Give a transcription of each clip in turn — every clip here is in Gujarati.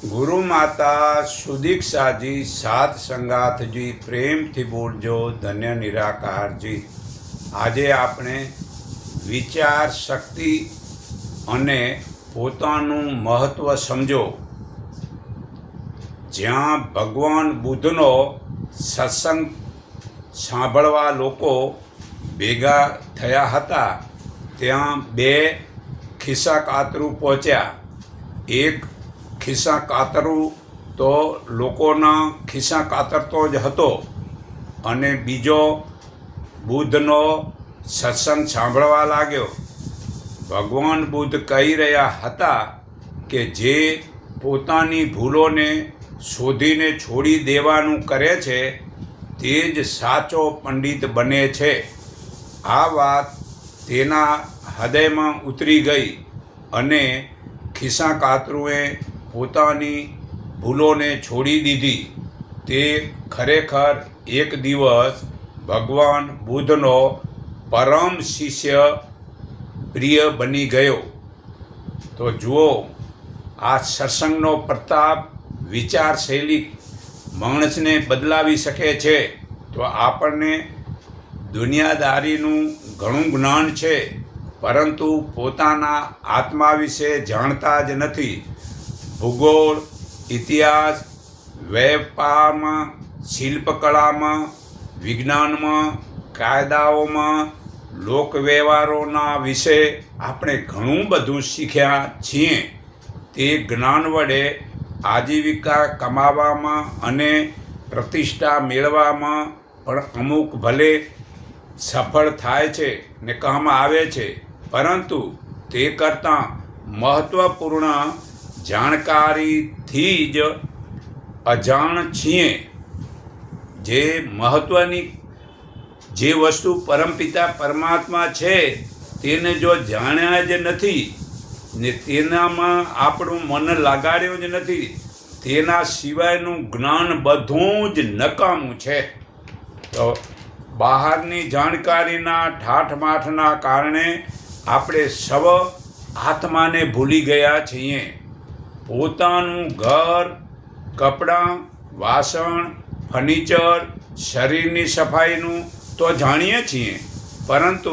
ગુરુ માતા સુદીક્ષાજી સાત સંગાથજી પ્રેમથી બોલજો ધન્ય નિરાકારજી। આજે આપણે વિચાર શક્તિ અને પોતાનું મહત્ત્વ સમજો। જ્યાં ભગવાન બુદ્ધનો સત્સંગ સાંભળવા લોકો ભેગા થયા હતા ત્યાં બે ખિસ્સા કાતરું પહોંચ્યા। એક ખિસ્સા કાતરું તો લોકોના ખિસ્સા કાતરતો જ હતો અને બીજો બુદ્ધનો સત્સંગ સાંભળવા લાગ્યો। ભગવાન બુદ્ધ કહી રહ્યા હતા કે જે પોતાની ભૂલોને શોધીને છોડી દેવાનું કરે છે તે જ સાચો પંડિત બને છે। આ વાત તેના હૃદયમાં ઉતરી ગઈ અને ખિસ્સા કાતરુએ પોતાની ભૂલોને છોડી દીધી। તે ખરેખર એક દિવસ ભગવાન બુદ્ધનો પરમ શિષ્ય પ્રિય બની ગયો। તો જુઓ, આ સત્સંગનો પ્રતાપ વિચારશૈલી માણસને બદલાવી શકે છે। તો આપણને દુનિયાદારીનું ઘણું જ્ઞાન છે, પરંતુ પોતાના આત્મા વિશે જાણતા જ નથી। ભૂગોળ, ઇતિહાસ, વેપારમાં, શિલ્પકળામાં, વિજ્ઞાનમાં, કાયદાઓમાં, લોકવ્યવહારોના વિશે આપણે ઘણું બધું શીખ્યા છીએ। તે જ્ઞાન વડે આજીવિકા કમાવામાં અને પ્રતિષ્ઠા મેળવવામાં પણ અમુક ભલે સફળ થાય છે ને કામ આવે છે, પરંતુ તે કરતાં મહત્ત્વપૂર્ણ જાણકારીથી જ અજાણ છીએ। જે મહત્ત્વની જે વસ્તુ પરમપિતા પરમાત્મા છે તેને જો જાણ્યા જ નથી ને તેનામાં આપણું મન લગાડ્યું જ નથી, તેના સિવાયનું જ્ઞાન બધું જ નકામું છે। તો બહારની જાણકારીના ઠાઠમાઠના કારણે આપણે સૌ આત્માને ભૂલી ગયા છીએ। પોતાનું ઘર, કપડાં, વાસણ, ફર્નિચર, શરીરની સફાઈનું તો જાણીએ છીએ, પરંતુ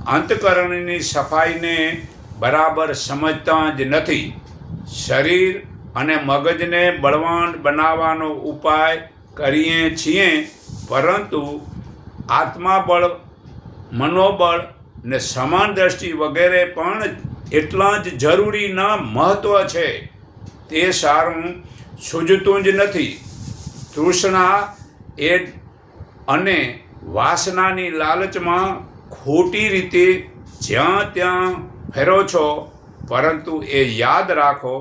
અંતઃકરણની સફાઈને બરાબર સમજતા જ નથી। શરીર અને મગજને બળવાન બનાવવાનો ઉપાય કરીએ છીએ, પરંતુ આત્માબળ, મનોબળ ને સમાન દ્રષ્ટિ વગેરે પણ એટલા જ જરૂરીના મહત્ત્વ છે। તે સારું સૂઝતું જ નથી। તૃષ્ણા એ અને વાસનાની લાલચમાં ખોટી રીતે જ્યાં ત્યાં ફેરો છો, પરંતુ એ યાદ રાખો,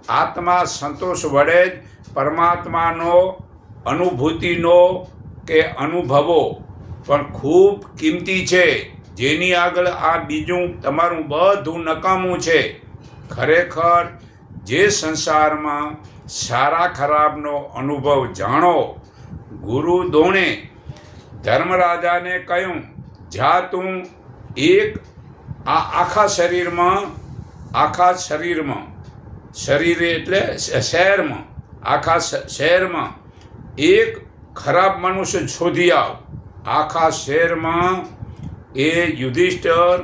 આત્મા સંતોષ વડે જ પરમાત્માનો અનુભૂતિનો કે અનુભવો પણ ખૂબ કિંમતી છે, જેની આગળ આ બીજું તમારું બધું નકામું છે। ખરેખર જે સંસારમાં સારા ખરાબનો અનુભવ જાણો। ગુરુ દ્રોણે ધર્મરાજાને કહ્યું, જા તું એક આખા શરીરમાં શરીર એટલે શહેરમાં, આખા શહેરમાં એક ખરાબ મનુષ્ય શોધી આવ। આખા શહેરમાં એ યુધિષ્ઠિર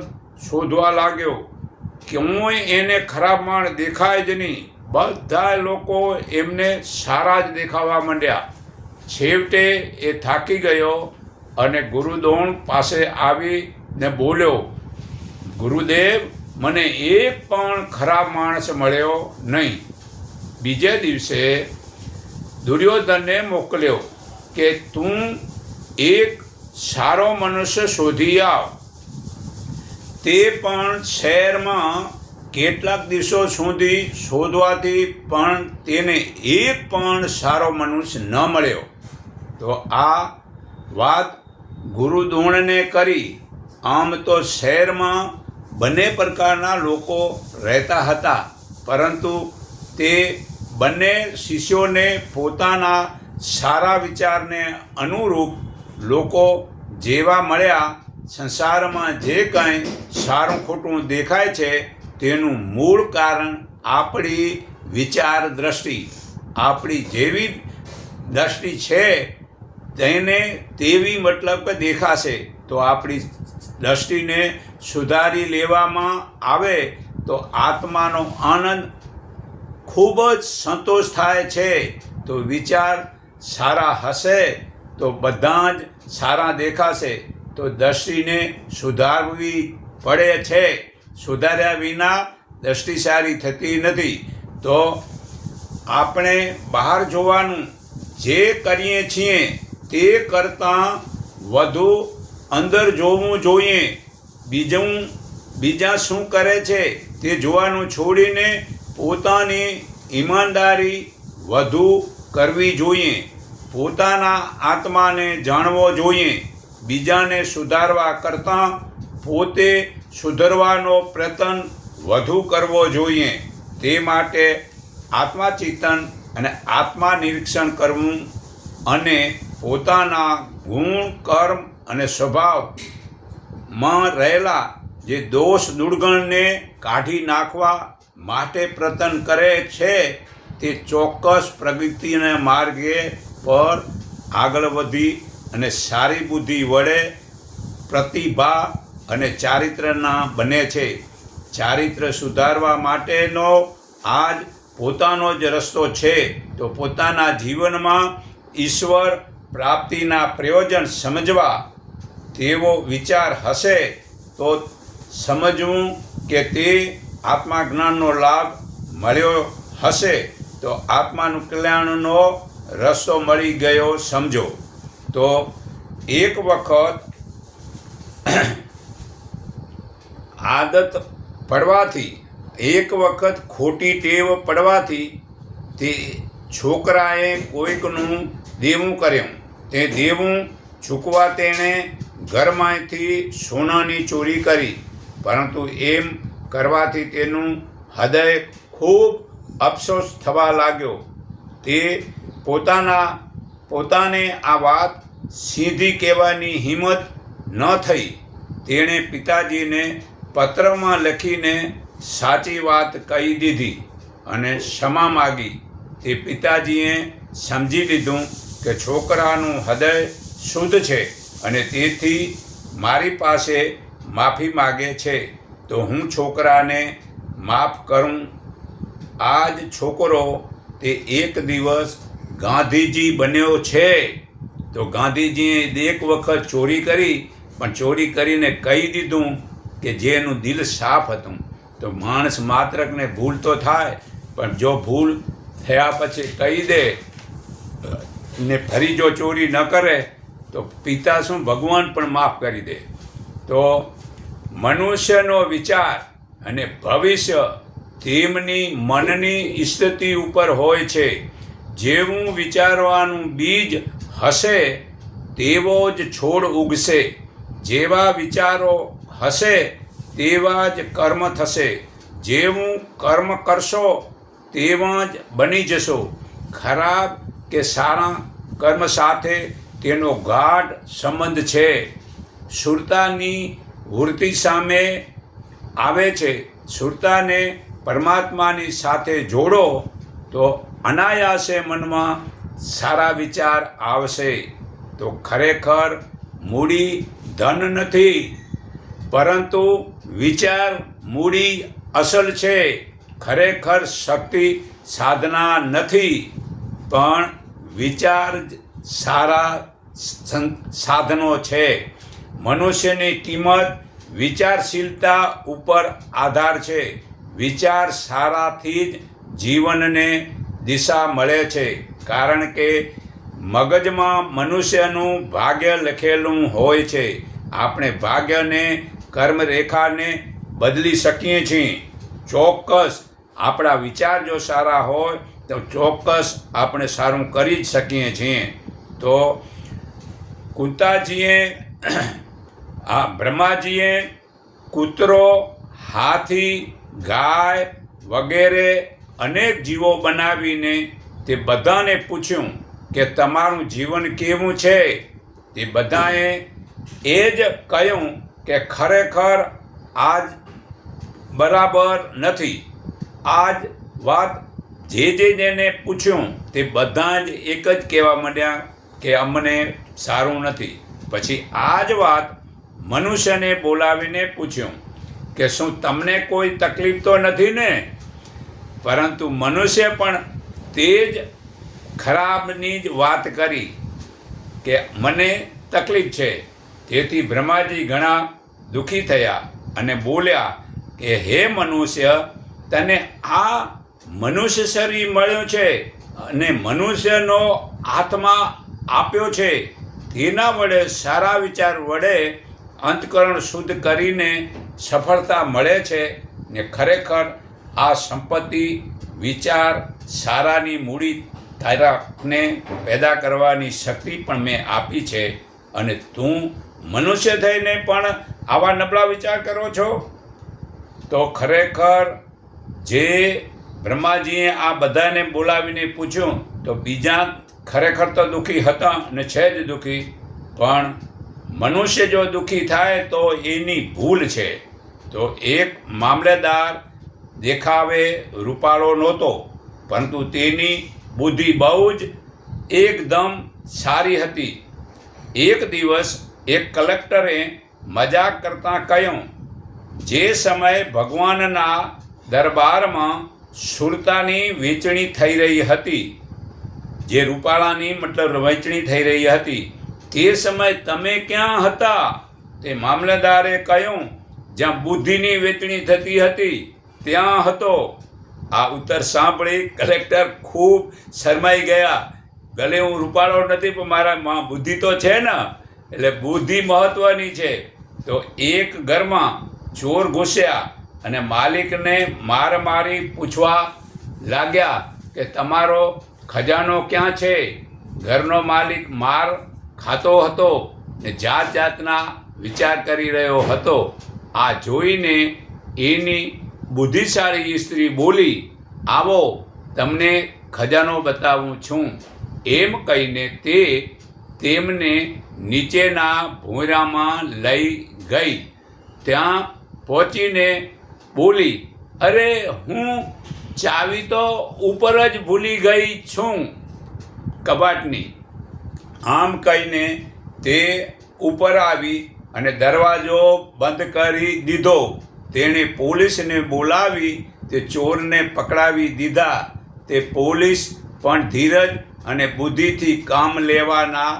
શોધવા લાગ્યો, ક્યાંય એને ખરાબ માણસ દેખાય જ નહીં। બધા લોકો એમને સારા જ દેખાવા માંડ્યા। છેવટે એ થાકી ગયો અને ગુરુદ્રોણ પાસે આવીને બોલ્યો, ગુરુદેવ, મને એક પણ ખરાબ માણસ મળ્યો નહીં। બીજે દિવસે દુર્યોધનને મોકલ્યો કે તું એક સારો મનુષ્ય શોધી આવ। તે પણ શહેરમાં કેટલાક દિવસો સુધી શોધવાથી પણ તેને એક પણ સારો મનુષ્ય ન મળ્યો। તો આ વાત ગુરુ દ્રોણને કરી। આમ તો શહેરમાં બંને પ્રકારના લોકો રહેતા હતા, પરંતુ તે બંને શિષ્યોને પોતાના સારા વિચારને અનુરૂપ લોકો જેવા મળ્યા। સંસારમાં જે કંઈ સારું ખોટું દેખાય છે તેનું મૂળ કારણ આપણી વિચાર દ્રષ્ટિ. આપણી જેવી દ્રષ્ટિ છે તેને તેવી મતલબ કે દેખાશે. તો આપણી દ્રષ્ટિને સુધારી લેવામાં આવે તો આત્માનો આનંદ ખૂબ જ સંતોષ થાય છે. તો વિચાર સારા હશે તો બધા જ સારા દેખાશે. તો દ્રષ્ટિને સુધારવી પડે છે. સુધાર્યા વિના દ્રષ્ટિ સારી થતી નથી. તો આપણે બહાર જોવાનું જે કરીએ છીએ તે કરતાં વધુ અંદર જોવું જોઈએ. બીજા શું કરે છે તે જોવાનું છોડીને પોતાની ઈમાનદારી વધુ કરવી જોઈએ. પોતાના આત્માને જાણવો જોઈએ. બીજાને સુધારવા કરતાં પોતે સુધરવાનો પ્રયત્ન વધુ કરવો જોઈએ. તે માટે આત્માચિંતન અને આત્મા નિરીક્ષણ કરવું અને પોતાના ગુણ, કર્મ અને સ્વભાવમાં રહેલા જે દોષ દુર્ગણને કાઢી નાખવા માટે પ્રયત્ન કરે છે તે ચોક્કસ પ્રગતિના માર્ગે પર આગળ વધી અને સારી બુદ્ધિ વડે પ્રતિભા અને ચારિત્રના બને છે. ચારિત્ર સુધારવા માટેનો આ જ પોતાનો જ રસ્તો છે. તો પોતાના જીવનમાં ઈશ્વર પ્રાપ્તિના પ્રયોજન સમજવા તેવો વિચાર હશે તો સમજવું કે તે આત્માજ્ઞાનનો લાભ મળ્યો હશે તો આત્માનું કલ્યાણનો રસ્તો મળી ગયો સમજો. તો એક વખત આદત પડવાથી, એક વખત ખોટી ટેવ પડવાથી તે છોકરાએ કોઈકનું દેવું કર્યું. તે દેવું ચૂકવા તેણે ઘરમાંથી સોનાની ચોરી કરી. પરંતુ એમ કરવાથી તેનું હૃદય ખૂબ અફસોસ થવા લાગ્યો. તે પોતાને આ વાત સીધી કહેવાની હિંમત ન થઈ. તેણે પિતાજીને પત્રમાં લખીને સાચી વાત કહી દીધી અને ક્ષમા માગી. તે પિતાજીએ સમજી લીધું કે છોકરાનું હૃદય શુદ્ધ છે અને તેથી મારી પાસે માફી માગે છે તો હું છોકરાને માફ કરું. આ જ છોકરો તે એક દિવસ ગાંધીજી બન્યો છે. તો ગાંધીજીએ એક વખત ચોરી કરી, પણ ચોરી કરીને કહી દીધું કે જેનું દિલ સાફ હતું. તો માણસ માત્રકને ભૂલ તો થાય, પણ જો ભૂલ થયા પછી કહી દે ને ફરી જો ચોરી ન કરે તો પિતા શું ભગવાન પણ માફ કરી દે. તો મનુષ્યનો વિચાર અને ભવિષ્ય તેમની મનની સ્થિતિ ઉપર હોય છે. જેવું વિચારવાનું બીજ હશે તેવો જ છોડ ઉગશે. જેવા વિચારો હશે તેવા જ કર્મ થશે. જેવું કર્મ કરશો તેવા જ બની જશો. ખરાબ કે સારા કર્મ સાથે તેનો ગાઢ સંબંધ છે. સુરતાની વૃત્તિ સામે આવે છે. સુરતાને પરમાત્માની સાથે જોડો તો અનાયાસે મનમાં સારા વિચાર આવશે. તો ખરેખર મૂડી ધન નથી, પરંતુ વિચાર મૂડી અસલ છે. ખરેખર શક્તિ સાધના નથી, પણ વિચાર જ સારા સાધનો છે. મનુષ્યની કિંમત વિચારશીલતા ઉપર આધાર છે. વિચાર સારાથી જ જીવનને દિશા મળે છે. કારણ કે મગજમાં મનુષ્યનું ભાગ્ય લખેલું હોય છે. આપણે ભાગ્યને કર્મરેખાને બદલી શકીએ છીએ. ચોક્કસ આપણા વિચાર જો સારા હોય તો ચોક્કસ આપણે સારું કરી જ શકીએ છીએ. તો બ્રહ્માજીએ કૂતરો, હાથી, ગાય વગેરે અનેક જીવો બનાવીને તે બધાને પૂછ્યું કે તમારું જીવન કેવું છે. તે બધાએ એ જ કહ્યું કે ખરેખર આજ બરાબર નથી. આ જ વાત જેને પૂછ્યું તે બધા જ એક જ કહેવા માંડ્યા કે અમને સારું નથી. પછી આ જ વાત મનુષ્યને બોલાવીને પૂછ્યું કે શું તમને કોઈ તકલીફ તો નથી ને? પરંતુ મનુષ્ય પણ તે જ ખરાબની જ વાત કરી કે મને તકલીફ છે. તેથી બ્રહ્માજી ઘણા દુઃખી થયા અને બોલ્યા કે હે મનુષ્ય, તને આ મનુષ્ય શરીર મળ્યું છે અને મનુષ્યનો આત્મા આપ્યો છે. તેના વડે સારા વિચાર વડે અંતકરણ શુદ્ધ કરીને સફળતા મળે છે ને ખરેખર આ સંપત્તિ વિચાર સારાની મૂડી તારાને પેદા કરવાની શક્તિ પણ મેં આપી છે અને તું મનુષ્ય થઈને પણ આવા નબળા વિચાર કરો છો? તો ખરેખર જે બ્રહ્માજીએ આ બધાને બોલાવીને પૂછ્યું તો બીજા ખરેખર તો દુઃખી હતા અને છે જ દુઃખી, પણ મનુષ્ય જો દુઃખી થાય તો એની ભૂલ છે. તો એક મામલેદાર દેખાવે રૂપાળો નહોતો, પરંતુ તેની બુદ્ધિ બહુ જ એકદમ સારી હતી. એક દિવસ એક કલેક્ટરે મજાક કરતાં કહ્યું, જે સમયે ભગવાનના દરબારમાં સુરતાની વેચણી થઈ રહી હતી, જે રૂપાળાની મતલબ વહેંચણી થઈ રહી હતી, તે સમયે તમે ક્યાં હતા? તે મામલતદારે કહ્યું, જ્યાં બુદ્ધિની વેચણી થતી હતી ત્યાં હતો. આ ઉત્તર સાંભળી કલેક્ટર ખૂબ શરમાઈ ગયા. ભલે હું રૂપાળો નથી પણ મારા બુદ્ધિ તો છે ને, એટલે બુદ્ધિ મહત્વની છે. તો એક ઘરમાં ચોર ઘૂસ્યા અને માલિકને મારી પૂછવા લાગ્યા કે તમારો ખજાનો ક્યાં છે? ઘરનો માલિક માર ખાતો હતો ને જાત જાતના વિચાર કરી રહ્યો હતો. આ જોઈને એની બુદ્ધિશાળી સ્ત્રી બોલી, આવો તમને ખજાનો બતાવું છું. એમ કહીને તે તેમને નીચેના ભોંયરામાં લઈ ગઈ. ત્યાં પહોંચીને બોલી, અરે હું ચાવી તો ઉપર જ ભૂલી ગઈ છું કબાટની. આમ કહીને તે ઉપર આવી અને દરવાજો બંધ કરી દીધો. તેણે પોલીસને બોલાવી તે ચોરને પકડાવી દીધા. તે પોલીસ પણ ધીરજ અને બુદ્ધિથી કામ લેવાના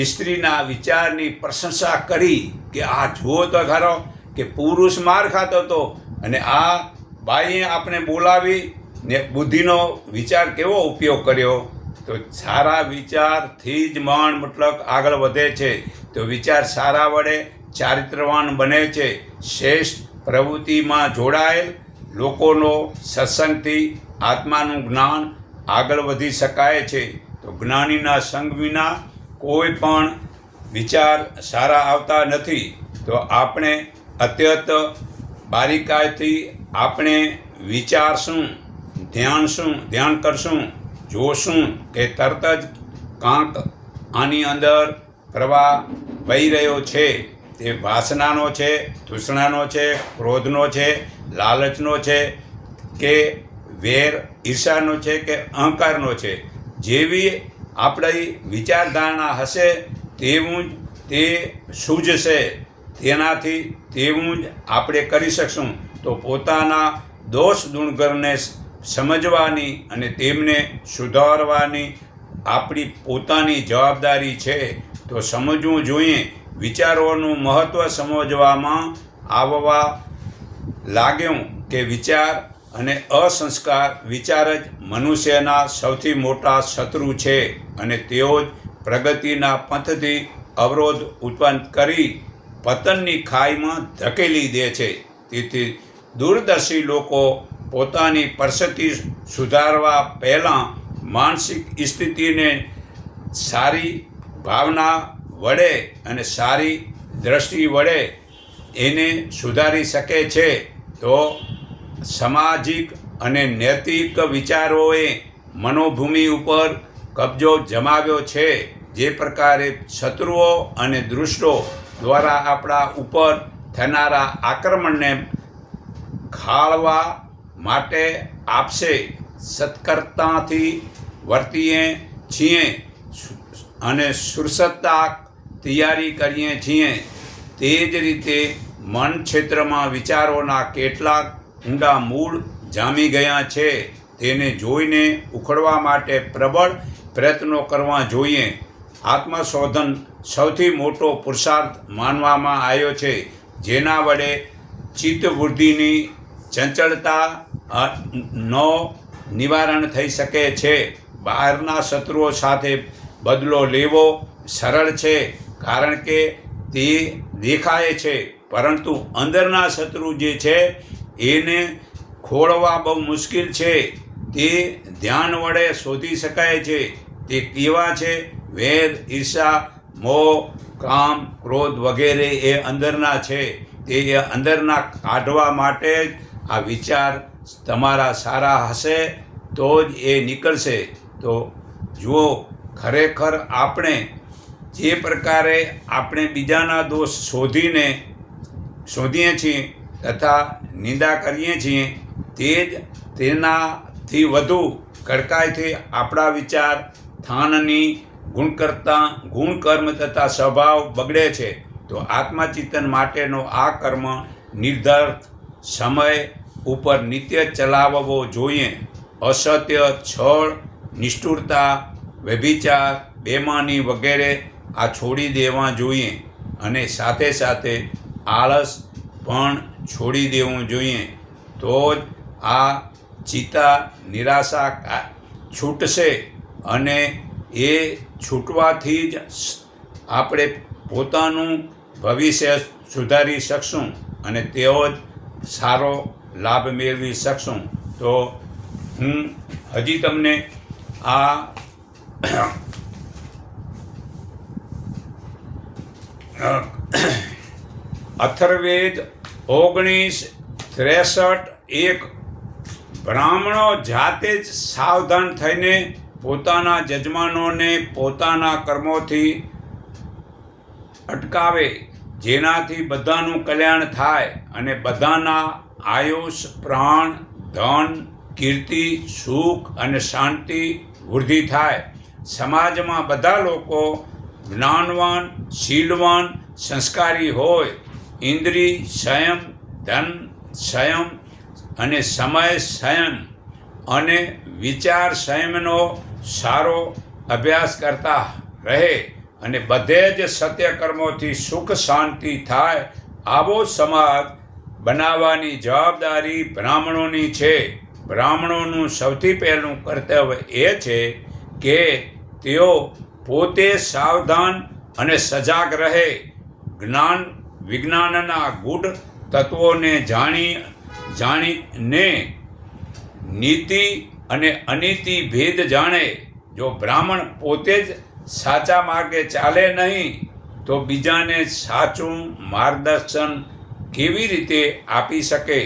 સ્ત્રીના વિચારની પ્રશંસા કરી કે આ જુઓ તો ખરો કે પુરુષ માર ખાતો હતો અને આ બાઈએ આપણે બોલાવી ને બુદ્ધિનો વિચાર કેવો ઉપયોગ કર્યો. તો સારા વિચારથી જ મન મતલબ આગળ વધે છે. તો વિચાર સારા વડે ચારિત્રવાન બને છે. શ્રેષ્ઠ પ્રવૃત્તિમાં જોડાયેલ લોકોનો સત્સંગથી આત્માનું જ્ઞાન આગળ વધી શકાય છે. તો જ્ઞાનીના સંગ વિના કોઈ પણ વિચાર સારા આવતા નથી. તો આપણે અત્યંત બારીકાઈથી આપણે વિચારશું, ધ્યાન કરશું, જોશું કે તરત જ કાંક આની અંદર પ્રવાહ વહી રહ્યો છે. તે વાસનાનો છે, તૃષ્ણાનો છે, ક્રોધનો છે, લાલચનો છે કે વેર ઈર્ષાનો છે કે અહંકારનો છે. જેવી આપણી વિચારધારણા હશે તેવું જ તે સૂઝશે. તેનાથી તેવું જ આપણે કરી શકશું. તો પોતાના દોષ ગુણગણને સમજવાની અને તેમને સુધારવાની આપણી પોતાની જવાબદારી છે. તો સમજવું જોઈએ. વિચારોનું મહત્ત્વ સમજવામાં આવવા લાગ્યું કે વિચાર અને અસંસ્કાર વિચાર જ મનુષ્યના સૌથી મોટા શત્રુ છે અને તેઓ જ પ્રગતિના પંથથી અવરોધ ઉત્પન્ન કરી પતનની ખાઈમાં ધકેલી દે છે. તેથી દૂરદર્શી લોકો પોતાની પરિસ્થિતિ સુધારવા પહેલાં માનસિક સ્થિતિને સારી ભાવના વડે અને સારી દ્રષ્ટિ વડે એને સુધારી શકે છે. તો સામાજિક અને નૈતિક વિચારોએ મનોભૂમિ ઉપર કબજો જમાવ્યો છે. જે પ્રકારે શત્રુઓ અને દુષ્ટો દ્વારા આપણા ઉપર થનારા આક્રમણને ખાળવા માટે આપશે સત્કર્તાથી વર્તીએ છીએ અને સુરસત્તા તૈયારી કરીએ છીએ, તે જ રીતે મન ક્ષેત્રમાં વિચારોના કેટલાક ઊંડા મૂળ જામી ગયા છે. તેને જોઈને ઉખડવા માટે પ્રબળ પ્રયત્નો કરવા જોઈએ. આત્મશોધન સૌથી મોટો પુરુષાર્થ માનવામાં આવ્યો છે, જેના વડે ચિત્તવૃત્તિની ચંચળતાનો નિવારણ થઈ શકે છે. બહારના શત્રુઓ સાથે બદલો લેવો સરળ છે, કારણ કે તે દેખાય છે, પરંતુ અંદરના શત્રુ જે છે એને ખોળવા બહુ મુશ્કેલ છે. તે ધ્યાન વડે શોધી શકાય છે. તે કેવા છે? વેર, ઈર્ષા, મોહ, કામ, ક્રોધ વગેરે એ અંદરના છે. તે અંદરના કાઢવા માટે જ આ વિચાર તમારા સારા હશે તો જ એ નીકળશે. તો જુઓ, ખરેખર આપણે જે પ્રકારે આપણે બીજાના દોષ શોધીએ છીએ તથા નિંદા કરીએ છીએ, તે જ તેનાથી વધુ કડકાઈથી આપણા વિચાર સ્થાનની ગુણ કર્મ તથા સ્વભાવ બગડે છે. તો આત્મચિંતન માટેનો આ કર્મ નિર્ધારિત સમય ઉપર નિત્ય ચલાવવો જોઈએ. અસત્ય, છળ, નિષ્ઠુરતા, વ્યભિચાર, બેમાની વગેરે આ છોડી દેવા જોઈએ અને સાથે સાથે આળસ પણ છોડી દેવું જોઈએ. તો જ આ ચિંતા, નિરાશા છૂટશે અને એ છૂટવાથી જ આપણે પોતાનું ભવિષ્ય સુધારી શકશું અને તેઓ જ સારો લાભ મેળવી શકશું. તો હું હજી તમને આ અથર્વવેદ 19:63 બ્રાહ્મણો જાતે જ સાવધાન થઈને પોતાના યજમાનોને પોતાના કર્મોથી અટકાવે, જેનાથી બધાનું કલ્યાણ થાય અને બધાના આયુષ, પ્રાણ, ધન, કીર્તિ, સુખ અને શાંતિ વૃદ્ધિ થાય. સમાજમાં બધા લોકો જ્ઞાનવાન, શીલવાન, સંસ્કારી હોય. ઇન્દ્રિય સંયમ, ધન સંયમ અને સમય સંયમ અને વિચાર સંયમનો સારો અભ્યાસ કરતા રહે અને બધે જ સત્ય કર્મોથી સુખ શાંતિ થાય. આવો સમાજ બનાવવાની જવાબદારી બ્રાહ્મણોની છે. બ્રાહ્મણોનું સૌથી પહેલું કર્તવ્ય એ છે કે તેઓ પોતે સાવધાન અને સજાગ રહે. વિજ્ઞાનના ગૂઢ તત્વોને જાણીને નીતિ અને અનીતિ ભેદ જાણે. જો બ્રાહ્મણ પોતે જ સાચા માર્ગે ચાલે નહીં તો બીજાને સાચું માર્ગદર્શન કેવી રીતે આપી શકે?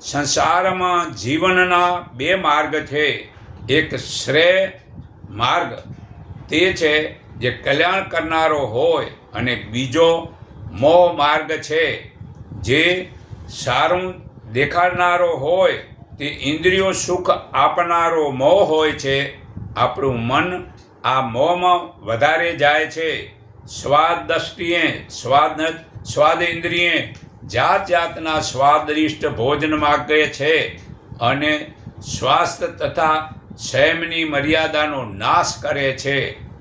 સંસારમાં જીવનના બે માર્ગ છે. એક શ્રેય માર્ગ, તે છે જે કલ્યાણ કરનારો હોય, અને બીજો મોહ માર્ગ છે, જે સારું દેખાડનારો હોય. તે ઇન્દ્રિયો સુખ આપનારો મોહ હોય છે. આપણું મન આ મોહમાં વધારે જાય છે. સ્વાદ ઇન્દ્રિય જાત જાતના સ્વાદિષ્ટ ભોજન માગે છે અને સ્વાસ્થ્ય તથા સંયમની મર્યાદાનો નાશ કરે છે.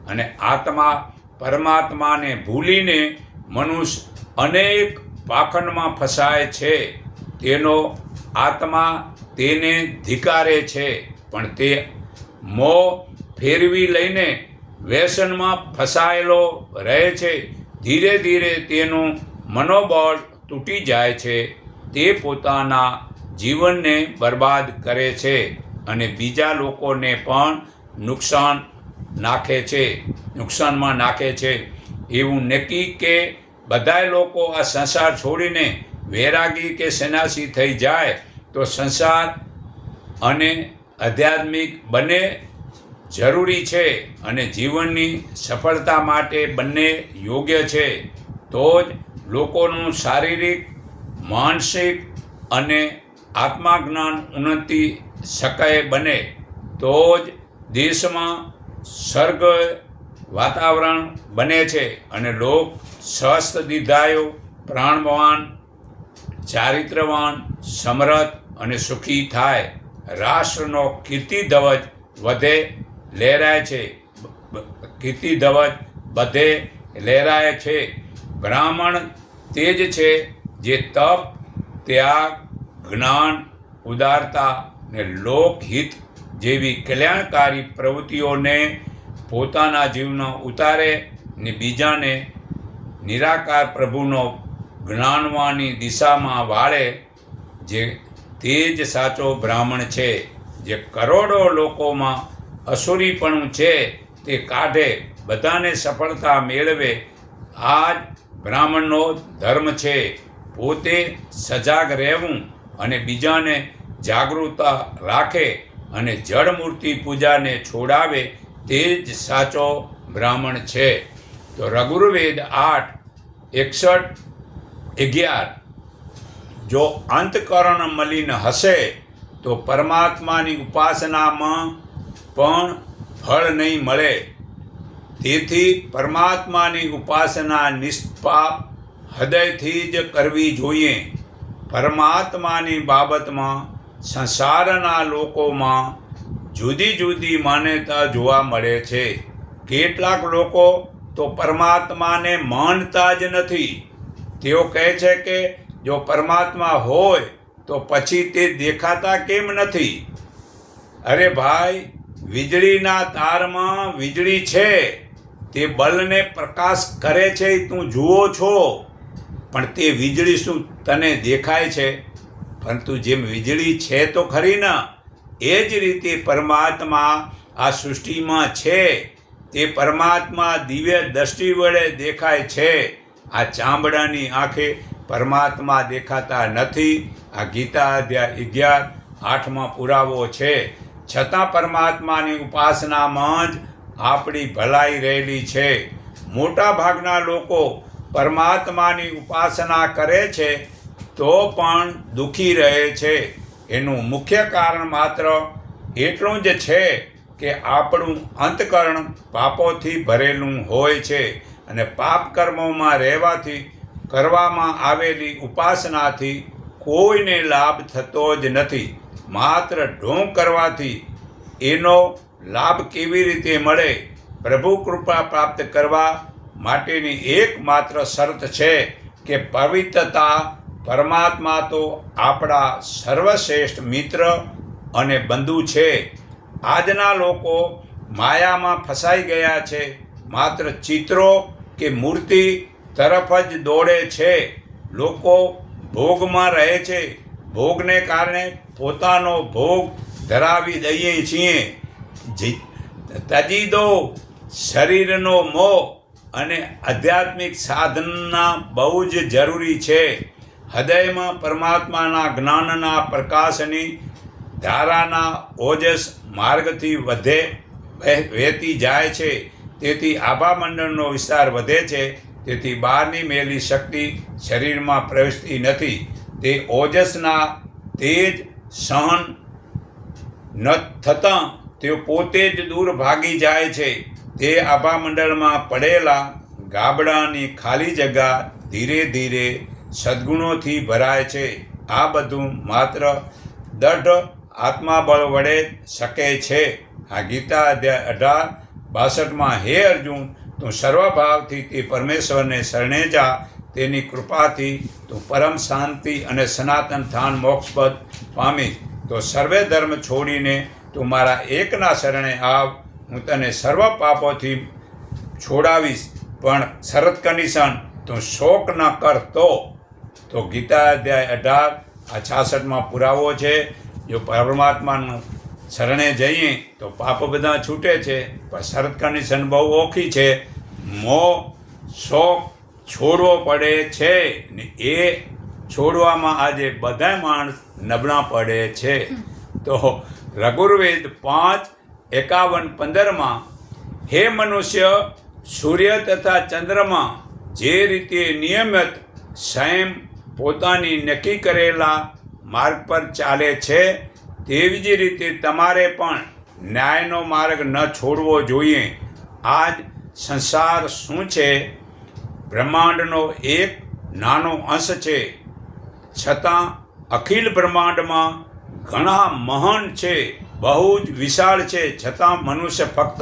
અને આત્મા પરમાત્માને ભૂલીને મનુષ્ય અનેક પાખંડમાં ફસાય છે. તેનો આત્મા તેને ધિક્કારે છે, પણ તે મોહ ફેરવી લઈને વ્યસનમાં ફસાયેલો રહે છે. ધીરે ધીરે તેનું મનોબળ તૂટી જાય છે. તે પોતાના જીવનને બરબાદ કરે છે અને બીજા લોકોને પણ નુકસાનમાં નાખે છે. એવું નક્કી કે બધાય લોકો આ સંસાર છોડીને વૈરાગી કે સંન્યાસી થઈ જાય તો સંસાર અને આધ્યાત્મિક બંને જરૂરી છે અને જીવનની સફળતા માટે બંને યોગ્ય છે. તો જ લોકોનું શારીરિક, માનસિક અને આત્માજ્ઞાન ઉન્નતિ શક્ય બને. તો જ દેશમાં સ્વર્ગ વાતાવરણ બને છે અને લોક સ્વસ્થ દીર્ઘાયુ પ્રાણવાન ચારિત્રવાન સમૃદ્ધ અને સુખી થાય. રાષ્ટ્રનો કીર્તિધ્વજ વધે લહેરાય છે, કીર્તિધ્વજ બધે લહેરાય છે. બ્રાહ્મણ તે જ છે જે તપ, ત્યાગ, જ્ઞાન, ઉદારતા ને લોકહિત જેવી કલ્યાણકારી પ્રવૃત્તિઓને પોતાના જીવનમાં ઉતારે ને બીજાને નિરાકાર પ્રભુનો જ્ઞાનવાની દિશામાં વાળે, તે જ સાચો બ્રાહ્મણ છે. જે કરોડો લોકોમાં અસુરીપણું છે તે કાઢે, બધાને સફળતા મેળવે. આ જ બ્રાહ્મણનો ધર્મ છે. પોતે સજાગ રહેવું અને બીજાને જાગૃત રાખે અને જળમૂર્તિ પૂજાને છોડાવે, તે જ સાચો બ્રાહ્મણ છે. તો યજુર્વેદ 8:61-11 જો અંતકરણ મલિન હશે તો પરમાત્માની ઉપાસનામાં પણ ફળ નહીં મળે. તેથી પરમાત્માની ઉપાસના નિષ્પાપ હૃદયથી જ કરવી જોઈએ. પરમાત્માની બાબતમાં સંસારના લોકોમાં જુદી જુદી માન્યતા જોવા મળે છે. કેટલાક લોકો તો પરમાત્માને માનતા જ નથી. તેઓ કહે છે કે જો પરમાત્મા હોય તો પછી તે દેખાતા કેમ નથી? અરે ભાઈ, વીજળીના તારમાં વીજળી છે, તે બલ્બને પ્રકાશ કરે છે, તું જુઓ છો, પણ તે વીજળી શું તને દેખાય છે? પરંતુ જેમ વીજળી છે તો ખરી ને, એ જ રીતે પરમાત્મા આ સૃષ્ટિમાં છે. તે પરમાત્મા દિવ્ય દ્રષ્ટિ વડે દેખાય છે. આ ચામડાની આંખે પરમાત્મા દેખાતા નથી. આ ગીતા અધ્યાય 11:8 પુરાવો છે. છતાં પરમાત્માની ઉપાસનામાં જ આપણી ભલાઈ રહેલી છે. મોટા ભાગના લોકો પરમાત્માની ઉપાસના કરે છે તો પણ દુઃખી રહે છે. એનું મુખ્ય કારણ માત્ર એટલું જ છે કે આપણું અંતકરણ પાપોથી ભરેલું હોય છે અને પાપ કર્મોમાં રહેવાથી કરવામાં આવેલી ઉપાસનાથી કોઈને લાભ થતો જ નથી. માત્ર ઢોંગ કરવાથી એનો લાભ કેવી રીતે મળે? પ્રભુ કૃપા પ્રાપ્ત કરવા માટેની એકમાત્ર શરત છે કે પવિત્રતા. પરમાત્મા તો આપણા સર્વશ્રેષ્ઠ મિત્ર અને બંધુ છે. આજના લોકો માયામાં ફસાઈ ગયા છે. માત્ર ચિત્રો કે મૂર્તિ તરફ જ દોડે છે. લોકો ભોગમાં રહે છે. ભોગને કારણે પોતાનો ભોગ ધરાવી દઈએ છીએ. તજી દો શરીરનો મોહ અને આધ્યાત્મિક સાધનના બહુ જ જરૂરી છે. હૃદયમાં પરમાત્માના જ્ઞાનના પ્રકાશની ધારાના ઓજસ માર્ગથી વહેતી જાય છે. તેથી આભામંડળનો વિસ્તાર વધે છે. તેથી બહારની મેલી શક્તિ શરીરમાં પ્રવેશતી નથી. તે ઓજસના તેજ સહન ન થતાં તેઓ પોતે જ દૂર ભાગી જાય છે. તે આભામંડળમાં પડેલા ગાબડાની ખાલી જગ્યા ધીરે ધીરે સદ્ગુણોથી ભરાય છે. આ બધું માત્ર દઢ આત્માબળ વડે શકે છે. આ ગીતા અધ્યાય 18:62 હે અર્જુન, તું સર્વભાવથી તે પરમેશ્વરને શરણે જા. તેની કૃપાથી તું પરમ શાંતિ અને સનાતન થાન મોક્ષપદ પામીશ. તો સર્વે ધર્મ છોડીને તું મારા એકના શરણે આવ. હું તને સર્વ પાપોથી છોડાવીશ, પણ શરત કન્ડિશન, તું શોક ન કરતો. તો ગીતા અધ્યાય 18:66 પુરાવો છે. જો પરમાત્માનું શરણે જઈએ તો પાપ બધા છૂટે છે, પણ શરત કન્ડિશન બહુ ઓછી છે. મોહ શોક છોડવો પડે છે ને એ છોડવામાં આજે બધા માણસ નબળા પડે છે. તો યજુર્વેદ 5:51-15 હે મનુષ્ય, સૂર્ય તથા ચંદ્રમાં જે રીતે નિયમિત સ્વયં પોતાની નક્કી કરેલા માર્ગ પર ચાલે છે, તેવી જ રીતે તમારે પણ ન્યાયનો માર્ગ ન છોડવો જોઈએ. આજ સંસાર શું છે? બ્રહ્માંડનો એક નાનો અંશ છે, છતાં અખિલ બ્રહ્માંડમાં ઘણા મહાન છે, બહુ જ વિશાળ છે. છતાં મનુષ્ય ફક્ત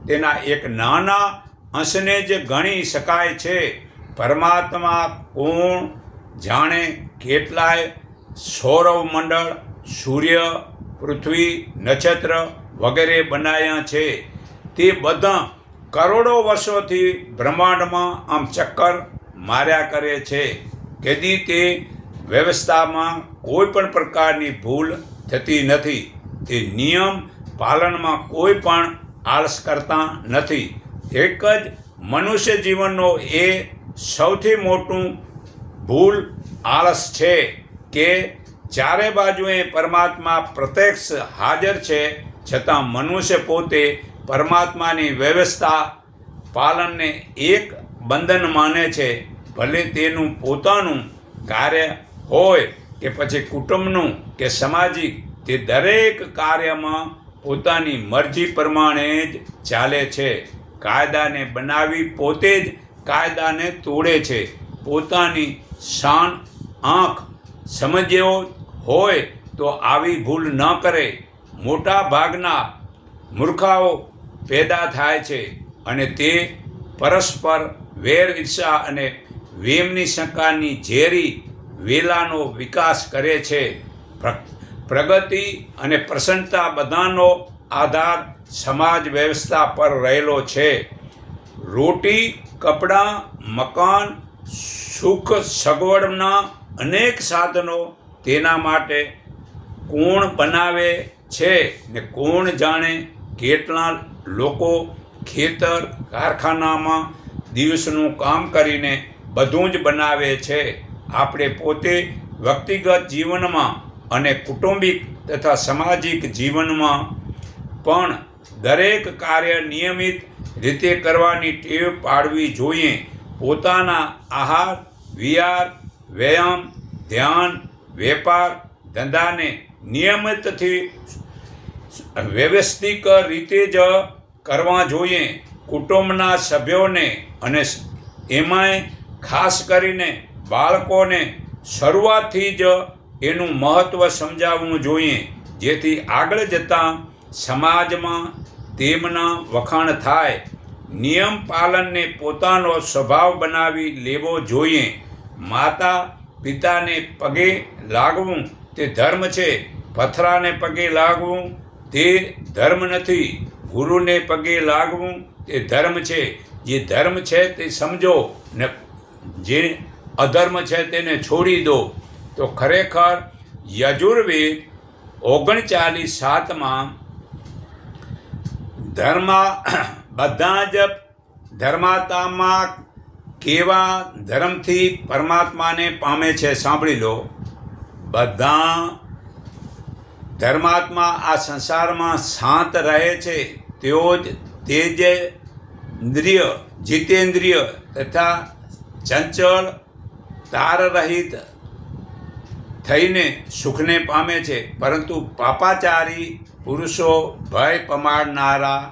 તેના એક નાના અંશને જ ગણી શકાય છે. પરમાત્મા કોણ જાણે કેટલાય સૌરમંડળ, સૂર્ય, પૃથ્વી, નક્ષત્ર વગેરે બનાવ્યા છે. તે બધા કરોડો વર્ષોથી બ્રહ્માંડમાં આમ ચક્કર માર્યા કરે છે. કેદી તે વ્યવસ્થામાં કોઈ પણ પ્રકારની ભૂલ થતી નથી. તે નિયમ પાલનમાં કોઈ પણ આળસ કરતા નથી. એક જ મનુષ્ય જીવનનો એ સૌથી મોટું ભૂલ આળસ છે કે ચારે બાજુએ પરમાત્મા પ્રત્યક્ષ હાજર છે, છતાં મનુષ્ય પોતે પરમાત્માની વ્યવસ્થા પાલનને એક બંધન માને છે. ભલે તેનું પોતાનું કાર્ય હોય કે પછી કુટુંબનું કે સામાજિક, તે દરેક કાર્યમાં પોતાની મરજી પ્રમાણે જ ચાલે છે. કાયદાને બનાવી પોતે જ કાયદાને તોડે છે. પોતાની શાન આંખ સમજ્યો હોય તો આવી ભૂલ ન કરે. મોટા ભાગના મૂર્ખાઓ પેદા થાય છે અને તે પરસ્પર વેર, ઈર્ષા અને વેમની શંકાની ઝેરી વેલાનો વિકાસ કરે છે. પ્રગતિ અને પ્રસન્નતા બધાનો આધાર સમાજ વ્યવસ્થા પર રહેલો છે. રોટી, કપડાં, મકાન, સુખ સગવડના અનેક સાધનો તેના માટે કોણ બનાવે છે ને કોણ જાણે? કેટલા લોકો ખેતર, કારખાનામાં દિવસનું કામ કરીને બધું જ બનાવે છે. આપણે પોતે વ્યક્તિગત જીવનમાં અને કૌટુંબિક તથા સામાજિક જીવનમાં પણ દરેક કાર્ય નિયમિત રીતે કરવાની ટેવ પાડવી જોઈએ. પોતાના આહાર, વિહાર, વ્યાયામ, ધ્યાન, વેપાર, ધંધાને નિયમિતથી વ્યવસ્થિત રીતે જ કરવા જોઈએ. કુટુંબના સભ્યોને અને એમાંય ખાસ કરીને બાળકોને શરૂઆતથી જ એનું મહત્ત્વ સમજાવવું જોઈએ, જેથી આગળ જતાં સમાજમાં તેમના વખાણ થાય. નિયમ પાલનને પોતાનો સ્વભાવ બનાવી લેવો જોઈએ. માતા પિતાને પગે લાગવું તે ધર્મ છે. પથરાને પગે લાગવું તે ધર્મ નથી. ગુરુને પગે લાગવું તે ધર્મ છે. જે ધર્મ છે તે સમજો ને જે અધર્મ છે તેને છોડી દો. તો ખરેખર યજુર્વેદ 39:7માં બધા જ ધર્માત્મામાં કેવા ધર્મથી પરમાત્માને પામે છે? સાંભળી લો. બધા ધર્માત્મા આ સંસારમાં શાંત રહે છે. તેઓ જ તેજેન્દ્રિય, જીતેન્દ્રિય તથા ચંચળ, તારરહિત થઈને સુખને પામે છે. પરંતુ પાપાચારી પુરુષો, ભય પમાડનારા,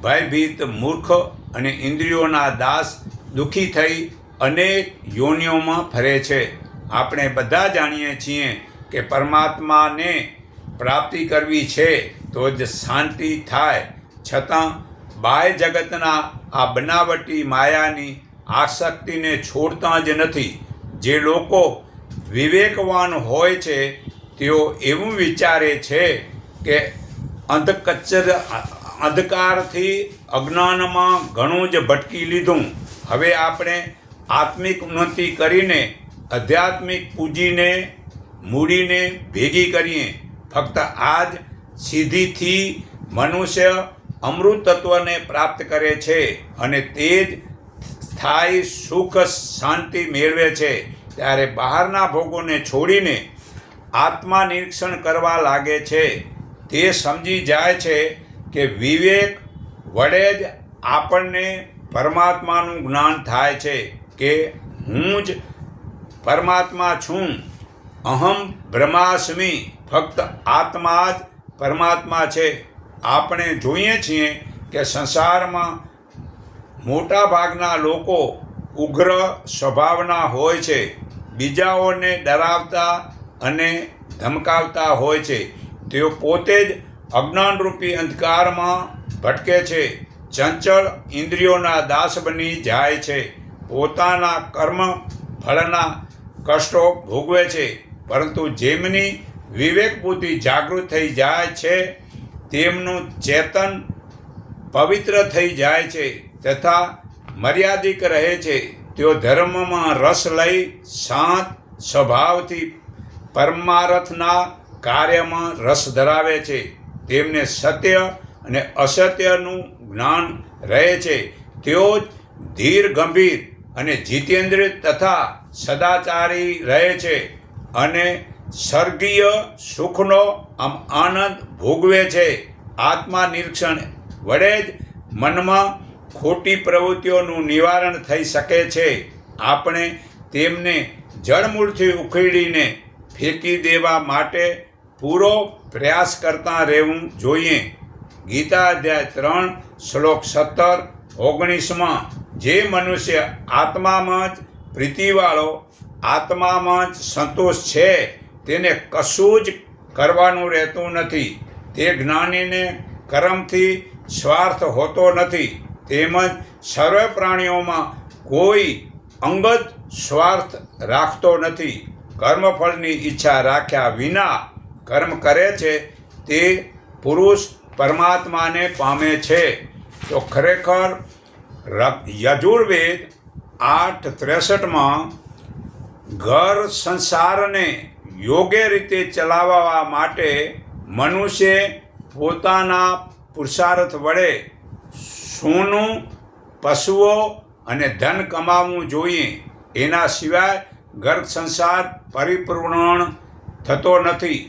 ભયભીત, મૂર્ખ અને ઇન્દ્રિયોના દાસ દુઃખી થઈ અનેક યોનિઓમાં ફરે છે. આપણે બધા જાણીએ છીએ કે પરમાત્માને પ્રાપ્તિ કરવી છે તો જ શાંતિ થાય. છતાં બાહ્ય જગતના આ બનાવટી માયાની આસક્તિને છોડતા જ નથી. જે લોકો વિવેકવાન હોય છે તેઓ એવું વિચારે છે કે અંધકારથી અજ્ઞાનમાં ઘણું જ ભટકી લીધું. હવે આપણે આત્મિક ઉન્નતિ કરીને આધ્યાત્મિક પૂંજીને મૂડીને ભેગી કરીએ. ફક્ત આ જ સિદ્ધિથી મનુષ્ય અમૃત તત્વને પ્રાપ્ત કરે છે અને તે જ સ્થાયી સુખ શાંતિ મેળવે છે. ત્યારે બહારના ભોગોને છોડીને આત્મા નિરીક્ષણ કરવા લાગે છે. તે સમજી જાય છે કે વિવેક વડે જ આપણને પરમાત્માનું જ્ઞાન થાય છે કે હું જ પરમાત્મા છું. અહમ બ્રહ્માસ્મિ. ફક્ત આત્મા જ પરમાત્મા છે. આપણે જોઈએ છીએ કે સંસારમાં મોટા ભાગના લોકો ઉગ્ર સ્વભાવના હોય છે, બીજાઓને ડરાવતા અને ધમકાવતા હોય છે. તેઓ પોતે જ અજ્ઞાનરૂપી અંધકારમાં ભટકે છે, ચંચળ ઇન્દ્રિયોના દાસ બની જાય છે, પોતાના કર્મ ફળના કષ્ટો ભોગવે છે. પરંતુ જેમની વિવેક બુદ્ધિ જાગૃત થઈ જાય છે, તેમનું ચેતન પવિત્ર થઈ જાય છે તથા મર્યાદિક રહે છે. તેઓ ધર્મમાં રસ લઈ શાંત સ્વભાવથી પરમાર્થના કાર્યમાં રસ ધરાવે છે. તેમને સત્ય અને અસત્યનું જ્ઞાન રહે છે. તેઓ ધીર ગંભીર અને જીતેન્દ્રિય તથા સદાચારી રહે છે અને સ્વર્ગીય સુખનો આનંદ ભોગવે છે. આત્મા નિરીક્ષણ વડે જ મનમાં ખોટી પ્રવૃત્તિઓનું નિવારણ થઈ શકે છે. આપણે તેમને જળમૂળથી ઉખેડીને ફેંકી દેવા માટે પૂરો પ્રયાસ કરતા રહેવું જોઈએ. ગીતા અધ્યાય 3 શ્લોક 17-19 જે મનુષ્ય આત્મામાં જ પ્રીતિવાળો, આત્મામાં જ સંતોષ છે, તેને કશું જ કરવાનું રહેતું નથી. તે જ્ઞાનીને કર્મથી સ્વાર્થ હોતો નથી, તેમજ સર્વ પ્રાણીઓમાં કોઈ અંગત સ્વાર્થ રાખતો નથી. કર્મફળની ઈચ્છા રાખ્યા વિના કર્મ કરે છે તે પુરુષ પરમાત્માને પામે છે. તો ખરેખર યજુર્વેદ 8:63 ઘર સંસારને યોગ્ય રીતે ચલાવવા માટે મનુષ્ય પોતાના પુરુષાર્થ વડે સોનું, પશુઓ અને ધન કમાવવું જોઈએ. એના સિવાય ઘર સંસાર પરિપૂર્ણ થતો નથી.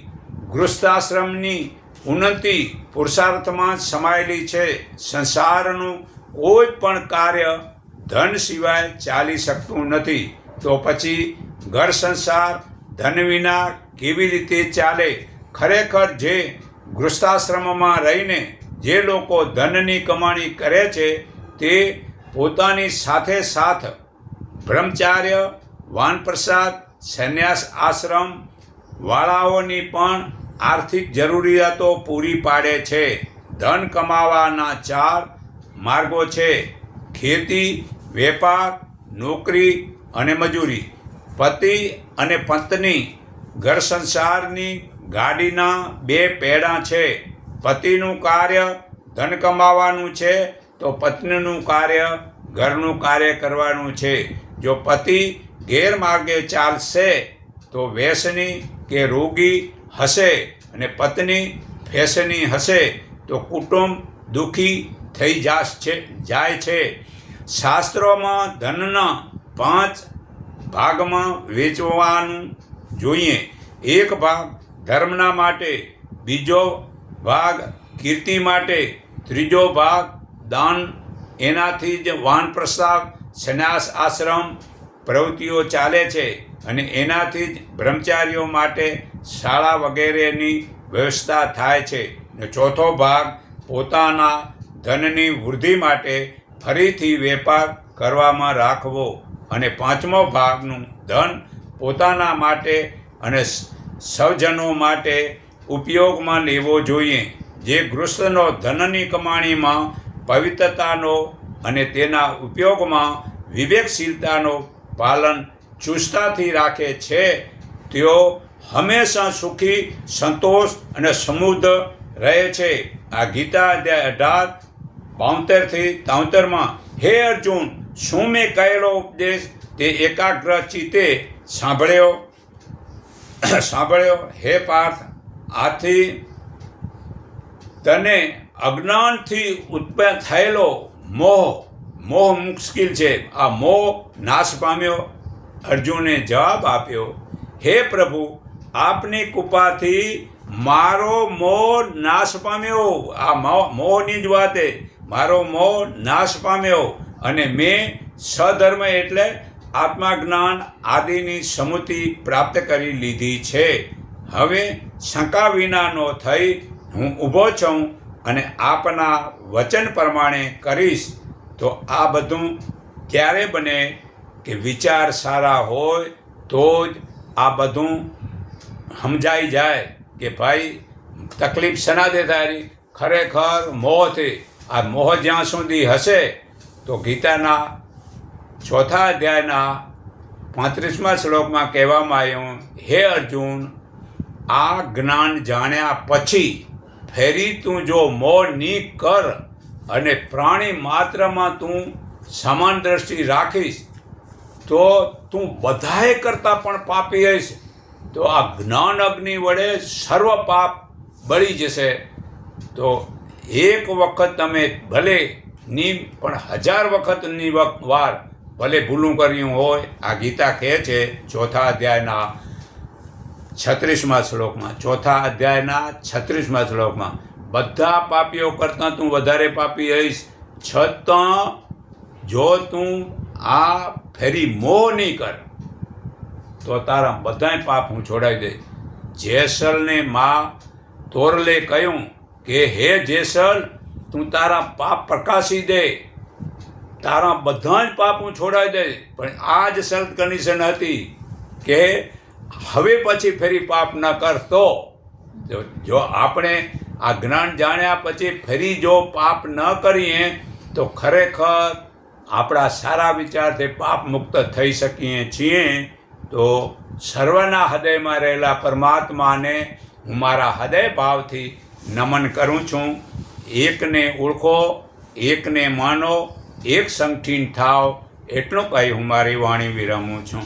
ગૃહસ્થાશ્રમની ઉન્નતિ પુરુષાર્થમાં સમાયેલી છે. સંસારનું કોઈ પણ કાર્ય ધન સિવાય ચાલી શકતું નથી. તો પછી ઘર સંસાર ધન વિના કેવી રીતે ચાલે? ખરેખર જે ગૃહસ્થાશ્રમમાં રહીને જે લોકો ધનની કમાણી કરે છે તે પોતાની સાથે સાથ બ્રહ્મચાર્ય, વાનપ્રસાદ, સંન્યાસ આશ્રમ વાળાઓની પણ આર્થિક જરૂરિયાતો પૂરી પાડે છે. ધન કમાવાના 4 માર્ગો છે: ખેતી, વેપાર, નોકરી અને મજૂરી. પતિ અને પત્ની ઘર સંસારની ગાડીના 2 પૈડા છે. પતિનું કાર્ય ધન કમાવાનું છે તો પત્નીનું કાર્ય ઘરનું કાર્ય કરવાનું છે. જો પતિ ગેરમાર્ગે ચાલશે તો વ્યસની કે રોગી હશે અને પત્ની ફેશની હશે તો કુટુંબ દુઃખી થઈ જાય છે. શાસ્ત્રોમાં ધનના 5 ભાગમાં વેચવાનું જોઈએ. એક ભાગ ધર્મના માટે, બીજો ભાગ કીર્તિ માટે, ત્રીજો ભાગ દાન. એનાથી જ વાનપ્રસાદ, સંન્યાસ આશ્રમ પ્રવૃત્તિઓ ચાલે છે અને એનાથી જ બ્રહ્મચારીઓ માટે શાળા વગેરેની વ્યવસ્થા થાય છે. અને ચોથો ભાગ પોતાના ધનની વૃદ્ધિ માટે ફરીથી વેપાર કરવામાં રાખવો. અને 5મો ભાગનું ધન પોતાના માટે અને સૌજનો માટે ઉપયોગમાં લેવો જોઈએ. જે ગૃહસ્થનો ધનની કમાણીમાં પવિત્રતાનો અને તેના ઉપયોગમાં વિવેકશીલતાનો પાલન ચુસ્તતાથી રાખે છે, તેઓ હંમેશા સુખી, સંતોષ અને સમૃદ્ધ રહે છે. આ ગીતા અધ્યાય 18:72-73 હે અર્જુન, શું મેં કહેલો ઉપદેશ તે એકાગ્ર ચિત્તે સાંભળ્યો? હે પાર્થ, આથી તને અજ્ઞાનથી ઉત્પન્ન થયેલો મોહ મુશ્કેલ છે. આ મોહ નાશ પામ્યો? અર્જુને જવાબ આપ્યો, હે પ્રભુ, આપની કૃપાથી મારો મોહ નાશ પામ્યો. આ મોહની જ વાતે મારો મોહ નાશ પામ્યો અને મેં સધર્મ એટલે આત્મજ્ઞાન આદિની સમૃદ્ધિ પ્રાપ્ત કરી લીધી છે. હવે શંકા વિનાનો થઈ હું ઊભો છું અને આપના વચન પ્રમાણે કરીશ તો આ બધું ક્યારે બને કે વિચાર સારા હોય તો જ આ બધું સમજાઈ જાય કે ભાઈ તકલીફ શનાદે તારી ખરેખર મોહથી. આ મોહ જ્યાં સુધી હશે તો ગીતાના 4થા અધ્યાયના 35મા શ્લોકમાં કહેવામાં આવ્યું, હે અર્જુન, આ જ્ઞાન જાણ્યા પછી ફેરી તું જો મોહ ની કર અને પ્રાણી માત્રમાં તું સમાન દ્રષ્ટિ રાખીશ તો તું બધાએ કરતાં પણ પાપી હઈશ. તો આ જ્ઞાન અગ્નિ વડે સર્વ પાપ બળી જશે. તો એક વખત તમે ભલે ની પણ 1000 વખતની વાર ભલે ભૂલું કર્યું હોય, આ ગીતા કહે છે 4થા અધ્યાયના 36મા શ્લોકમાં, 4થા અધ્યાયના 36મા શ્લોકમાં, બધા પાપીઓ કરતાં તું વધારે પાપી હઈશ. છતાં જો તું આ ફેરી મોહ નહીં કર તો તારા બધાય પાપ હું છોડાવી દઈશ. જેસલને માં તોરલે કહ્યું કે હે જેસલ, તું તારા પાપ પ્રકાશી દે, તારા બધા જ પાપ હું છોડાવી દઈશ. પણ આ જ શરત કન્ડિશન હતી કે હવે પછી ફરી પાપ ન કરતો. જો આપણે આ જ્ઞાન જાણ્યા પછી ફરી જો પાપ ન કરીએ તો ખરેખર આપણા સારા વિચારથી પાપ મુક્ત થઈ શકીએ છીએ. તો સર્વના હૃદયમાં રહેલા પરમાત્માને હું મારા હૃદય ભાવથી નમન કરું છું. એકને ઓળખો, એકને માનો, એક સંગઠીન થાવ, એટલું કહી હું મારી વાણી વિરમું છું.